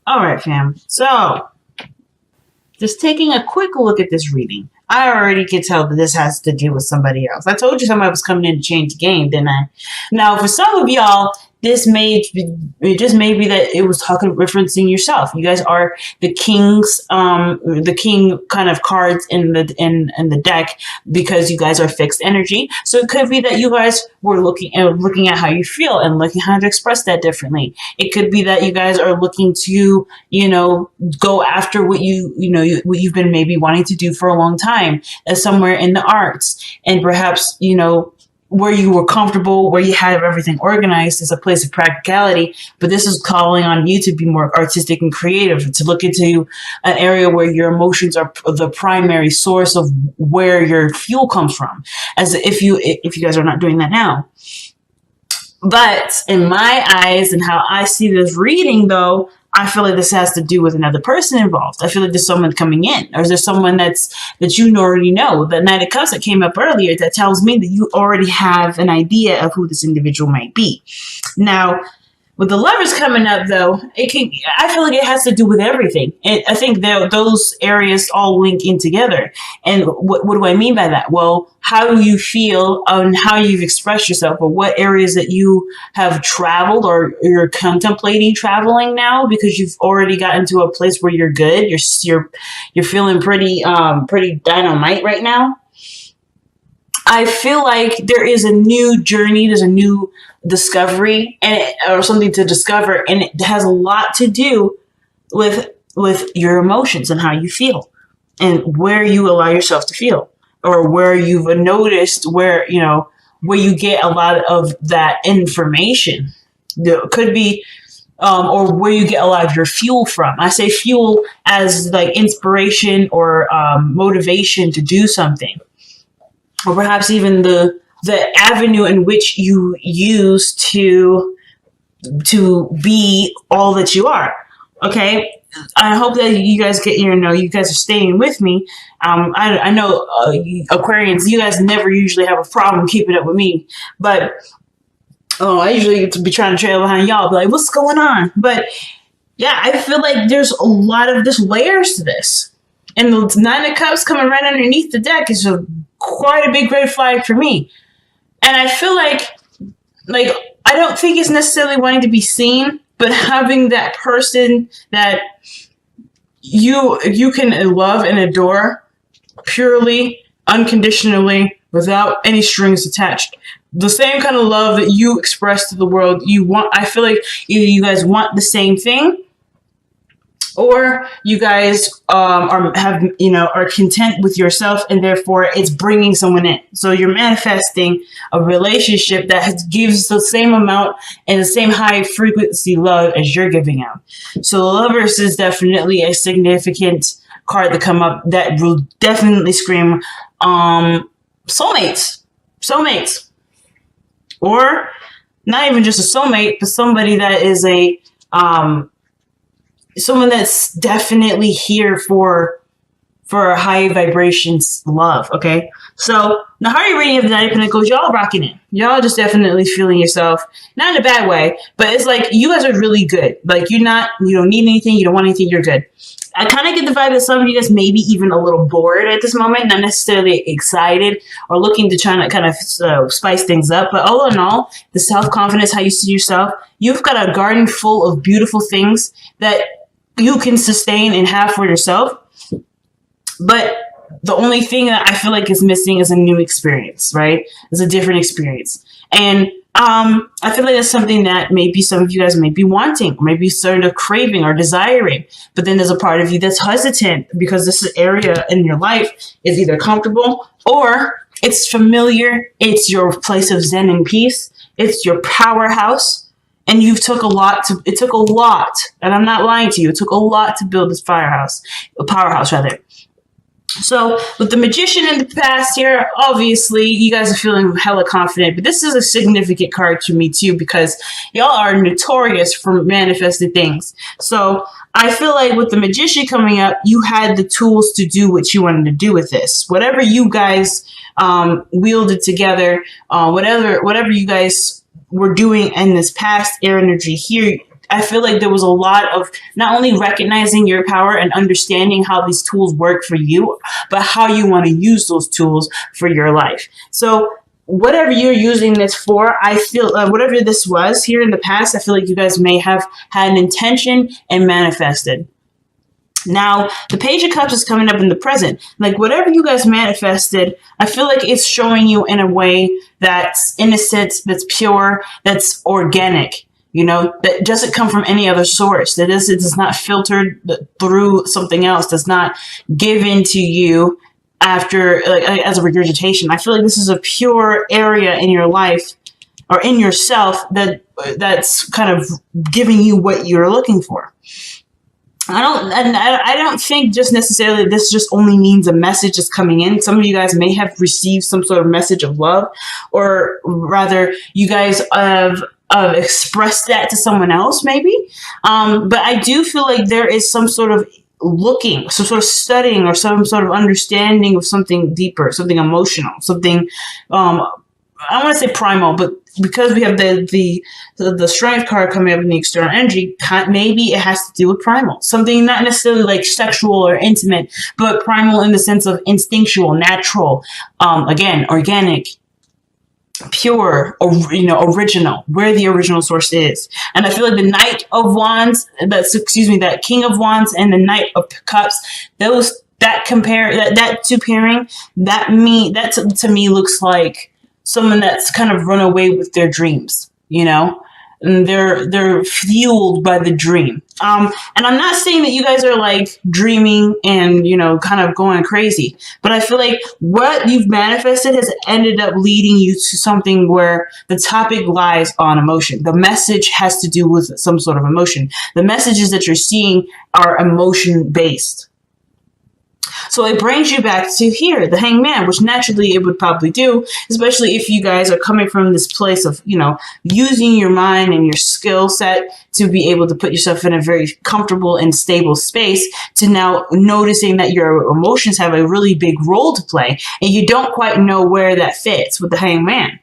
All right, fam. So, just taking a quick look at this reading, I already can tell that this has to do with somebody else. I told you somebody was coming in to change the game, didn't I? Now, for some of y'all, it just may be that it was referencing yourself. You guys are the the king kind of cards in the deck because you guys are fixed energy. So it could be that you guys were looking at how you feel and looking how to express that differently. It could be that you guys are looking to go after what what you've been maybe wanting to do for a long time, somewhere in the arts, and perhaps where you were comfortable, where you had everything organized is a place of practicality, but this is calling on you to be more artistic and creative, to look into an area where your emotions are the primary source of where your fuel comes from, as if you guys are not doing that now. But in my eyes and how I see this reading, though, I feel like this has to do with another person involved. I feel like there's someone coming in, or is there someone that you already know? The Knight of Cups that came up earlier, that tells me that you already have an idea of who this individual might be. Now, with the Lovers coming up, though, I feel like it has to do with everything. I think those areas all link in together. And what do I mean by that? Well, how do you feel and how you've expressed yourself, or what areas that you have traveled or you're contemplating traveling now because you've already gotten to a place where you're good. You're feeling pretty dynamite right now. I feel like there is a new journey, there's a new discovery, or something to discover, and it has a lot to do with your emotions and how you feel, and where you allow yourself to feel, or where you've noticed where you get a lot of that information. There could be, or where you get a lot of your fuel from. I say fuel as like inspiration or motivation to do something. Or perhaps even the avenue in which you use to be all that you are. Okay, I hope that you guys you guys are staying with me. I know Aquarians, you guys never usually have a problem keeping up with me, but I usually get to be trying to trail behind y'all, be like, what's going on? But yeah, I feel like there's a lot of layers to this, and the Nine of Cups coming right underneath the deck is quite a big red flag for me. And I feel like I don't think it's necessarily wanting to be seen, but having that person that you can love and adore purely, unconditionally, without any strings attached. The same kind of love that you express to the world. I feel like either you guys want the same thing, or you guys are content with yourself, and therefore it's bringing someone in. So you're manifesting a relationship that gives the same amount and the same high frequency love as you're giving out. So the Lovers is definitely a significant card to come up that will definitely scream soulmates, or not even just a soulmate, but somebody that is someone that's definitely here for a high vibrations love. Okay, so now how are you reading of the Knight of Pentacles? Y'all rocking it. Y'all just definitely feeling yourself, not in a bad way, but it's like you guys are really good. Like you don't need anything, you don't want anything, you're good. I kind of get the vibe that some of you guys may be even a little bored at this moment, not necessarily excited or looking to try to kind of spice things up. But all in all, the self-confidence, how you see yourself, you've got a garden full of beautiful things that you can sustain and have for yourself. But the only thing that I feel like is missing is a new experience, right? It's a different experience. And I feel like that's something that maybe some of you guys may be wanting, or maybe sort of craving or desiring. But then there's a part of you that's hesitant because this area in your life is either comfortable or it's familiar. It's your place of zen and peace. It's your powerhouse. And it took a lot, and I'm not lying to you, it took a lot to build this powerhouse rather. So with the Magician in the past here, obviously you guys are feeling hella confident, but this is a significant card to me too, because y'all are notorious for manifesting things. So I feel like with the Magician coming up, you had the tools to do what you wanted to do with this. Whatever you guys wielded together, whatever you guys were doing in this past air energy here, I feel like there was a lot of not only recognizing your power and understanding how these tools work for you, but how you want to use those tools for your life. So whatever you're using this for, I feel whatever this was here in the past, I feel like you guys may have had an intention and manifested. Now, the Page of Cups is coming up in the present. Like, whatever you guys manifested, I feel like it's showing you in a way that's innocent, that's pure, that's organic. You know, that doesn't come from any other source. It is not filtered through something else. That's not given to you after, like, as a regurgitation. I feel like this is a pure area in your life or in yourself that's kind of giving you what you're looking for. I don't think just necessarily this just only means a message is coming in. Some of you guys may have received some sort of message of love, or rather, you guys have expressed that to someone else, maybe. But I do feel like there is some sort of looking, some sort of studying, or some sort of understanding of something deeper, something emotional, something. I don't want to say primal, but because we have the strength card coming up in the external energy, maybe it has to do with primal. Something not necessarily like sexual or intimate, but primal in the sense of instinctual, natural, again, organic, pure, or, original, where the original source is. And I feel like the Knight of Wands, that King of Wands and the Knight of Cups, that two pairing, that to me looks like someone that's kind of run away with their dreams, and they're fueled by the dream. And I'm not saying that you guys are like dreaming and, kind of going crazy, but I feel like what you've manifested has ended up leading you to something where the topic lies on emotion. The message has to do with some sort of emotion. The messages that you're seeing are emotion based. So it brings you back to here, the Hangman, which naturally it would probably do, especially if you guys are coming from this place of, using your mind and your skill set to be able to put yourself in a very comfortable and stable space, to now noticing that your emotions have a really big role to play, and you don't quite know where that fits with the Hangman.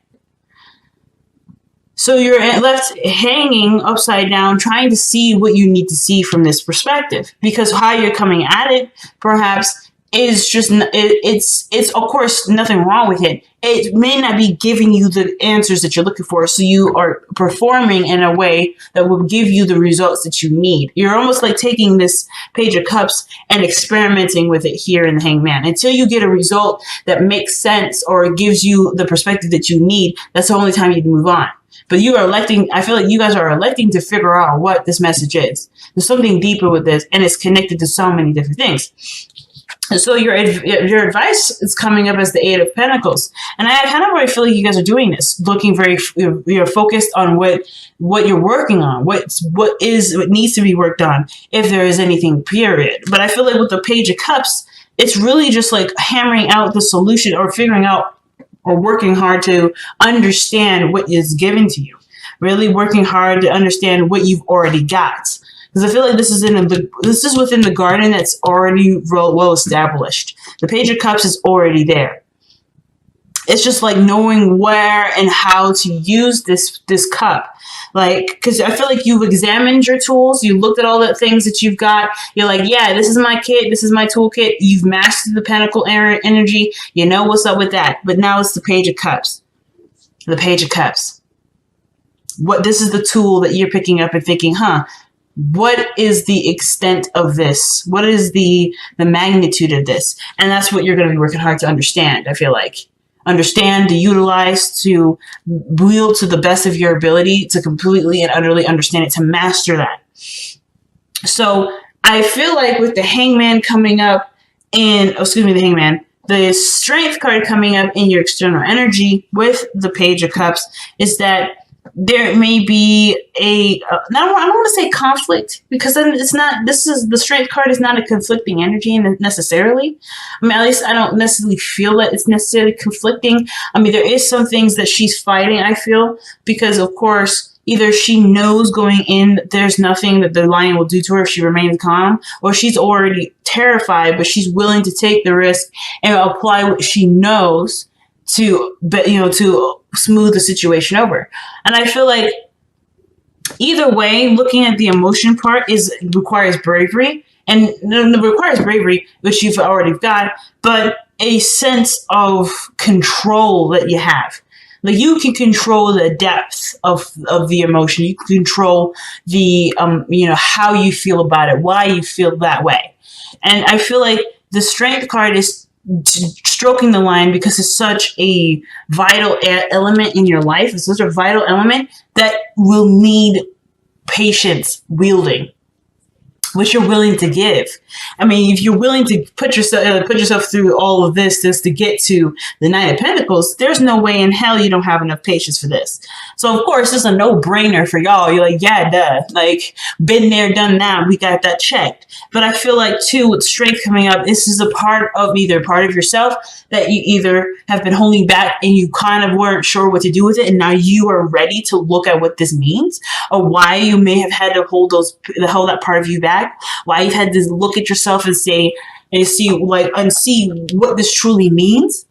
So you're left hanging upside down, trying to see what you need to see from this perspective, because how you're coming at it, perhaps, is just, it's of course nothing wrong with it. It may not be giving you the answers that you're looking for. So you are performing in a way that will give you the results that you need. You're almost like taking this Page of Cups and experimenting with it here in the Hangman. Until you get a result that makes sense or gives you the perspective that you need, that's the only time you can move on. But you are electing, I feel like you guys are electing to figure out what this message is. There's something deeper with this, and it's connected to so many different things. And so your advice is coming up as the Eight of Pentacles. And I kind of already feel like you guys are doing this, looking very, you're focused on what you're working on, what needs to be worked on, if there is anything, period. But I feel like with the Page of Cups, it's really just like hammering out the solution, or figuring out, or working hard to understand what is given to you. Really working hard to understand what you've already got. Because I feel like this is within the garden that's already well established. The Page of Cups is already there. It's just like knowing where and how to use this cup. Like, because I feel like you've examined your tools. You looked at all the things that you've got. You're like, yeah, this is my kit. This is my toolkit. You've mastered the Pentacle energy. You know what's up with that. But now it's the Page of Cups. The Page of Cups. This is the tool that you're picking up and thinking, what is the extent of this? What is the magnitude of this? And that's what you're going to be working hard to understand, I feel like. Understand, to utilize, to wield to the best of your ability, to completely and utterly understand it, to master that. So I feel like with the Hangman coming up the Strength card coming up in your external energy with the Page of Cups, is that there may be I don't want to say conflict, because then the Strength card is not a conflicting energy necessarily. I mean, at least I don't necessarily feel that it's necessarily conflicting. I mean, there is some things that she's fighting, I feel, because of course, either she knows going in that there's nothing that the lion will do to her if she remains calm, or she's already terrified, but she's willing to take the risk and apply what she knows to smooth the situation over. And I feel like either way, looking at the emotion part requires bravery, and it requires bravery, which you've already got, but a sense of control that you have. Like, you can control the depth of the emotion. You can control the how you feel about it, why you feel that way. And I feel like the strength card is stroking the line because it's such a vital element in your life. It's such a vital element that will need patience wielding, which you're willing to give. I mean, if you're willing to put yourself through all of this just to get to the Knight of Pentacles, there's no way in hell you don't have enough patience for this. So, of course, it's a no-brainer for y'all. You're like, yeah, duh. Like, been there, done that. We got that checked. But I feel like, too, with strength coming up, this is a part of yourself that you either have been holding back and you kind of weren't sure what to do with it, and now you are ready to look at what this means, or why you may have had to hold that part of you back, why you've had to look at yourself and see what this truly means.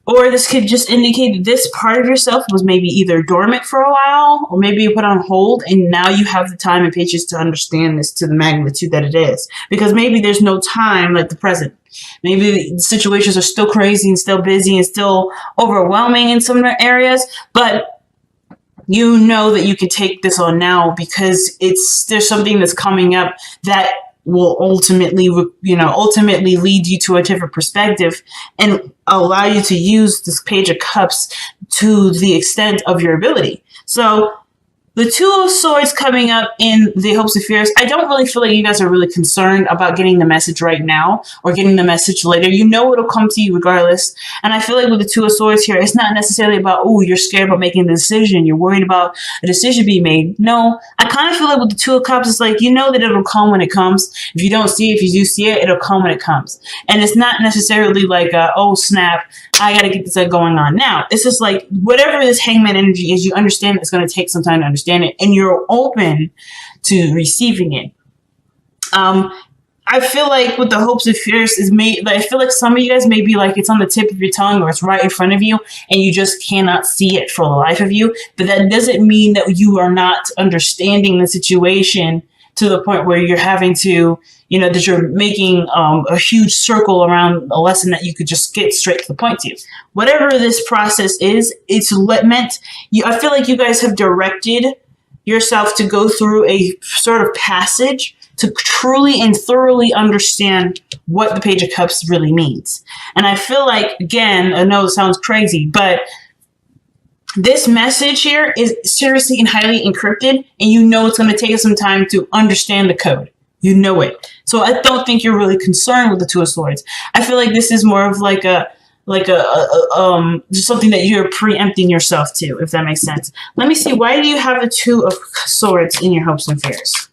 Or this could just indicate that this part of yourself was maybe either dormant for a while, or maybe you put on hold, and now you have the time and patience to understand this to the magnitude that it is. Because maybe there's no time like the present. Maybe the situations are still crazy and still busy and still overwhelming in some areas, but you know that you can take this on now because there's something that's coming up that will ultimately lead you to a different perspective and allow you to use this Page of Cups to the extent of your ability. So the Two of Swords coming up in the Hopes and Fears, I don't really feel like you guys are really concerned about getting the message right now or getting the message later. You know it'll come to you regardless. And I feel like with the Two of Swords here, it's not necessarily about, oh, you're scared about making the decision. You're worried about a decision being made. No, I kind of feel like with the Two of Cups, it's like, you know that it'll come when it comes. If you don't see it, if you do see it, it'll come when it comes. And it's not necessarily like, oh, snap, I got to get this going on now. It's just like, whatever this Hangman energy is, you understand it's going to take some time to understand it, and you're open to receiving it. I feel like with the Hopes and Fears I feel like some of you guys may be like, it's on the tip of your tongue or it's right in front of you and you just cannot see it for the life of you. But that doesn't mean that you are not understanding the situation to the point where you're having to, that you're making a huge circle around a lesson that you could just get straight to the point to. Whatever this process is, it's meant, I feel like you guys have directed yourself to go through a sort of passage to truly and thoroughly understand what the Page of Cups really means. And I feel like, again, I know it sounds crazy, but this message here is seriously and highly encrypted, and you know it's going to take us some time to understand the code. You know it. So I don't think you're really concerned with the Two of Swords. I feel like this is more of like just something that you're preempting yourself to, if that makes sense. Let me see. Why do you have the Two of Swords in your Hopes and Fears?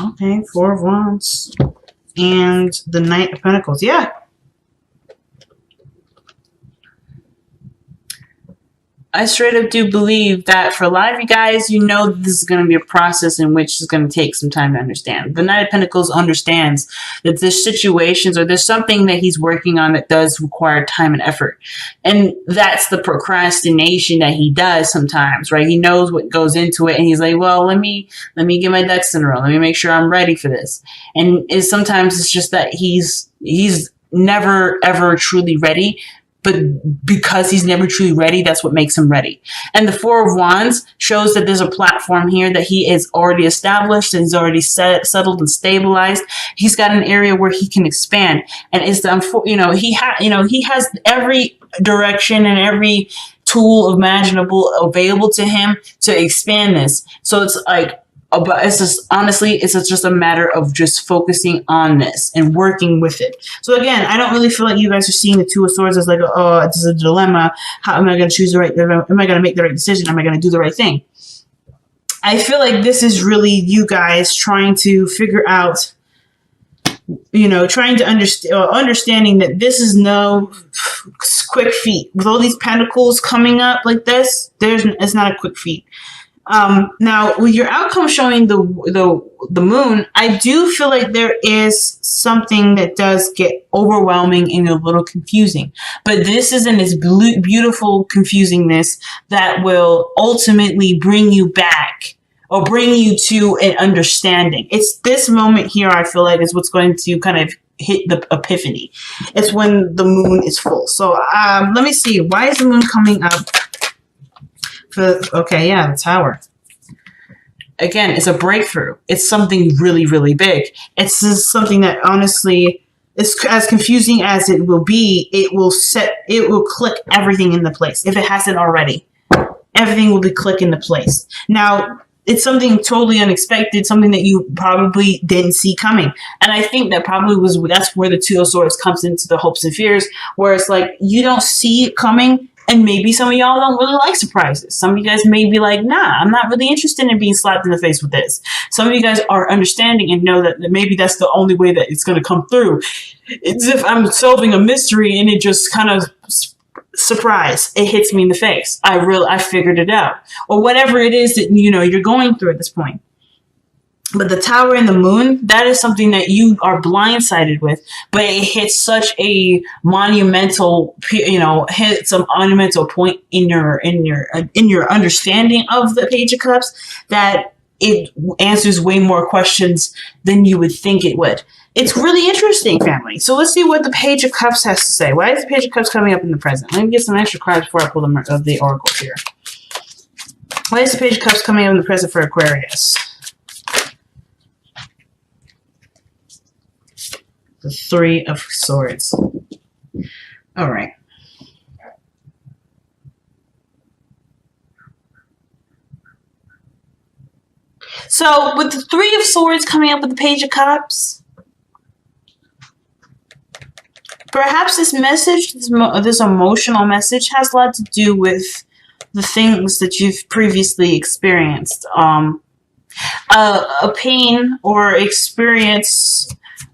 Okay, Four of Wands and the Knight of Pentacles. Yeah. I straight up do believe that for a lot of you guys, you know this is going to be a process in which it's going to take some time to understand. The Knight of Pentacles understands that there's situations or there's something that he's working on that does require time and effort. And that's the procrastination that he does sometimes, right? He knows what goes into it and he's like, well, let me get my ducks in a row. Let me make sure I'm ready for this. And sometimes it's just that he's never, ever truly ready. But because he's never truly ready, that's what makes him ready. And the Four of Wands shows that there's a platform here that he is already established and is already settled and stabilized. He's got an area where he can expand. And it's he has every direction and every tool imaginable available to him to expand this. So it's like, but it's just, honestly, it's just a matter of just focusing on this and working with it. So again, I don't really feel like you guys are seeing the Two of Swords as like, oh, it's a dilemma. How am I going to choose am I going to make the right decision? Am I going to do the right thing? I feel like this is really you guys trying to figure out trying to understanding that this is no quick feat. With all these pentacles coming up like this, it's not a quick feat. Now, with your outcome showing the moon, I do feel like there is something that does get overwhelming and a little confusing. But this is in its beautiful confusingness that will ultimately bring you back or bring you to an understanding. It's this moment here, I feel like, is what's going to kind of hit the epiphany. It's when the moon is full. So let me see. Why is the moon coming up? Okay, yeah, the Tower. Again, it's a breakthrough. It's something really, really big. It's just something that honestly, is as confusing as it will be, it will click everything into place. If it hasn't already, everything will be click into place. Now, it's something totally unexpected, something that you probably didn't see coming. And I think that that's where the Two of Swords comes into the hopes and fears, where it's like, you don't see it coming. And maybe some of y'all don't really like surprises. Some of you guys may be like, nah, I'm not really interested in being slapped in the face with this. Some of you guys are understanding and know that maybe that's the only way that it's going to come through. It's if I'm solving a mystery and it just kind of, surprise, it hits me in the face. I figured it out. Or whatever it is that, you're going through at this point. But the Tower and the moon, that is something that you are blindsided with, but it hits such a monumental, hits a monumental point in your understanding of the Page of Cups that it answers way more questions than you would think it would. It's really interesting, family. So let's see what the Page of Cups has to say. Why is the Page of Cups coming up in the present? Let me get some extra cards before I pull them of the oracles here. Why is the Page of Cups coming up in the present for Aquarius? The Three of Swords. All right. So with the Three of Swords coming up with the Page of Cups, perhaps this message, this emotional message, has a lot to do with the things that you've previously experienced. A pain or experience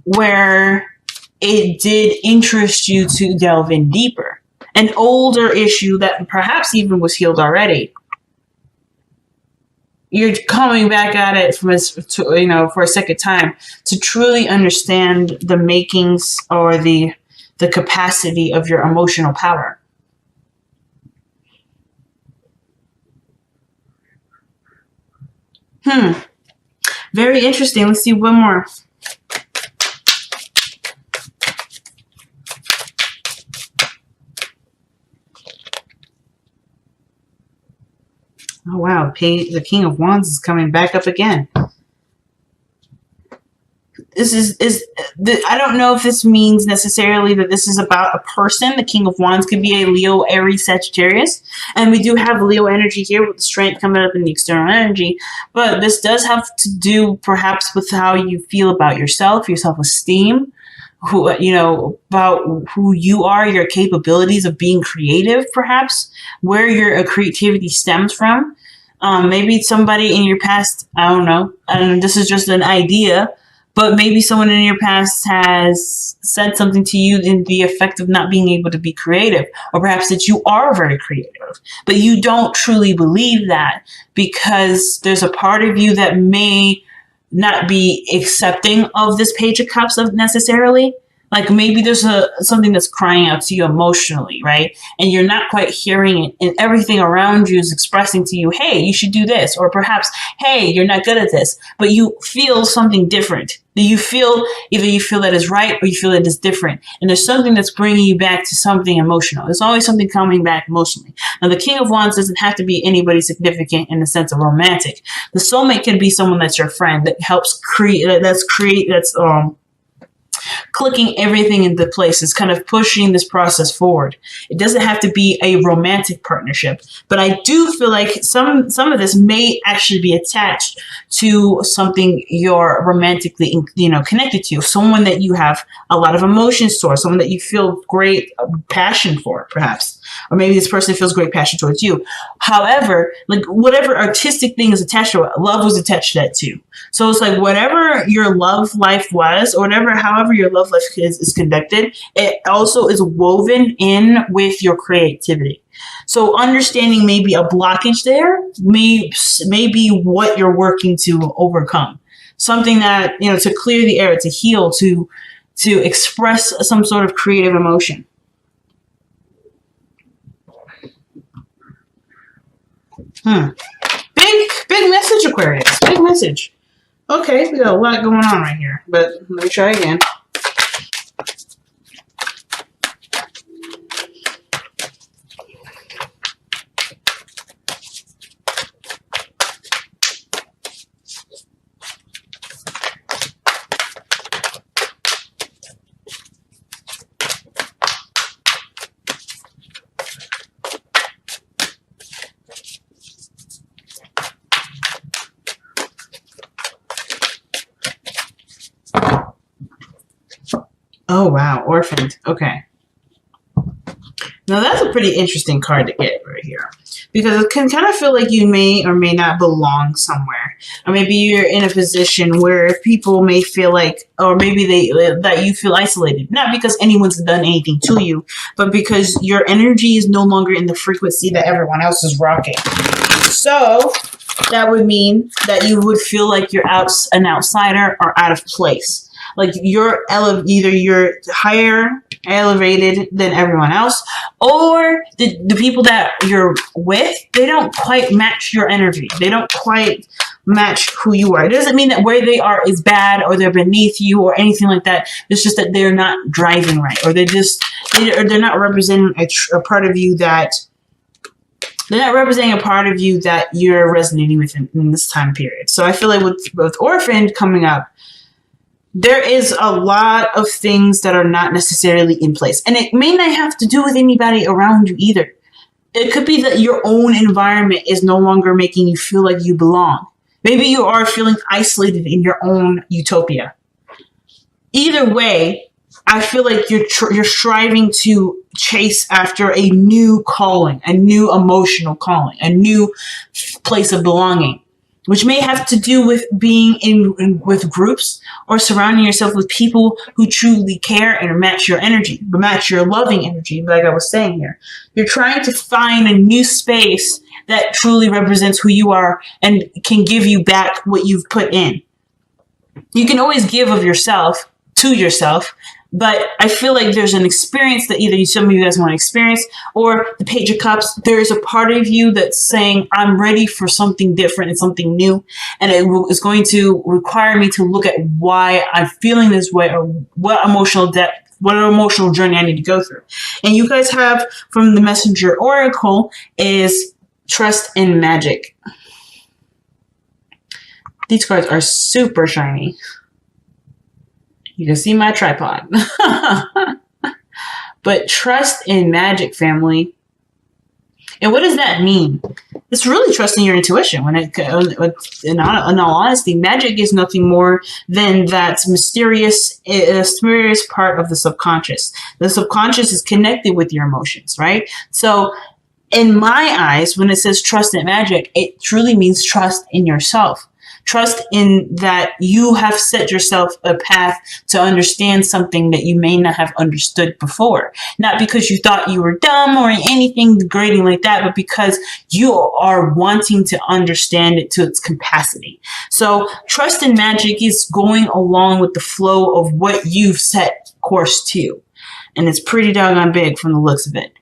where it did interest you to delve in deeper. An older issue that perhaps even was healed already. You're coming back at it for a second time to truly understand the makings or the capacity of your emotional power. Very interesting. Let's see one more. Oh, wow. The King of Wands is coming back up again. I don't know if this means necessarily that this is about a person. The King of Wands could be a Leo, Aries, Sagittarius. And we do have Leo energy here with the strength coming up in the external energy. But this does have to do perhaps with how you feel about yourself, your self-esteem, about who you are, your capabilities of being creative, perhaps, where your creativity stems from. Maybe somebody in your past, I don't know, this is just an idea, but maybe someone in your past has said something to you in the effect of not being able to be creative, or perhaps that you are very creative, but you don't truly believe that because there's a part of you that may not be accepting of this Page of Cups necessarily. Like maybe there's something that's crying out to you emotionally, right? And you're not quite hearing it, and everything around you is expressing to you, hey, you should do this. Or perhaps, hey, you're not good at this. But you feel something different. Either you feel that is right or you feel that is different. And there's something that's bringing you back to something emotional. There's always something coming back emotionally. Now, the King of Wands doesn't have to be anybody significant in the sense of romantic. The soulmate can be someone that's your friend that helps that's clicking everything into place. Is kind of pushing this process forward. It doesn't have to be a romantic partnership, but I do feel like some of this may actually be attached to something you're romantically, connected to. Someone that you have a lot of emotions towards, someone that you feel great passion for, perhaps. or maybe this person feels great passion towards you. However, like whatever artistic thing is attached to it, love was attached to that too. So it's like whatever your love life was, or whatever, however your love life is conducted, it also is woven in with your creativity. So understanding maybe a blockage there may be what you're working to overcome. Something that, you know, to clear the air, to heal, to express some sort of creative emotion. Big message, Aquarius. Big message. Okay, we got a lot going on right here, but let me try again. Oh, wow. Orphaned. Okay. Now, that's a pretty interesting card to get right here. Because it can kind of feel like you may or may not belong somewhere. Or maybe you're in a position where people may feel like, or maybe that you feel isolated. Not because anyone's done anything to you, but because your energy is no longer in the frequency that everyone else is rocking. So, that would mean that you would feel like you're an outsider or out of place. Like either you're higher elevated than everyone else, or the people that you're with, they don't quite match your energy. They don't quite match who you are. It doesn't mean that where they are is bad or they're beneath you or anything like that. It's just that they're not driving right, or they're not representing a part of you that they're not representing a part of you that you're resonating with in this time period. So I feel like with Orphaned coming up, there is a lot of things that are not necessarily in place. And it may not have to do with anybody around you either. It could be that your own environment is no longer making you feel like you belong. Maybe you are feeling isolated in your own utopia. Either way, I feel like you're striving to chase after a new calling, a new emotional calling, a new place of belonging, which may have to do with being with groups or surrounding yourself with people who truly care and match your energy, match your loving energy, like I was saying here. You're trying to find a new space that truly represents who you are and can give you back what you've put in. You can always give of yourself to yourself, but I feel like there's an experience that either some of you guys want to experience, or the Page of Cups, there's a part of you that's saying, I'm ready for something different and something new. And it is going to require me to look at why I'm feeling this way, or what emotional depth, what emotional journey I need to go through. And you guys have from the Messenger Oracle is Trust in Magic. These cards are super shiny. You can see my tripod. But trust in magic, family. And what does that mean? It's really trusting your intuition. In all honesty, magic is nothing more than that mysterious part of the subconscious. The subconscious is connected with your emotions, right? So in my eyes, when it says trust in magic, it truly means trust in yourself. Trust in that you have set yourself a path to understand something that you may not have understood before. Not because you thought you were dumb or anything degrading like that, but because you are wanting to understand it to its capacity. So trust in magic is going along with the flow of what you've set course to. And it's pretty doggone big from the looks of it.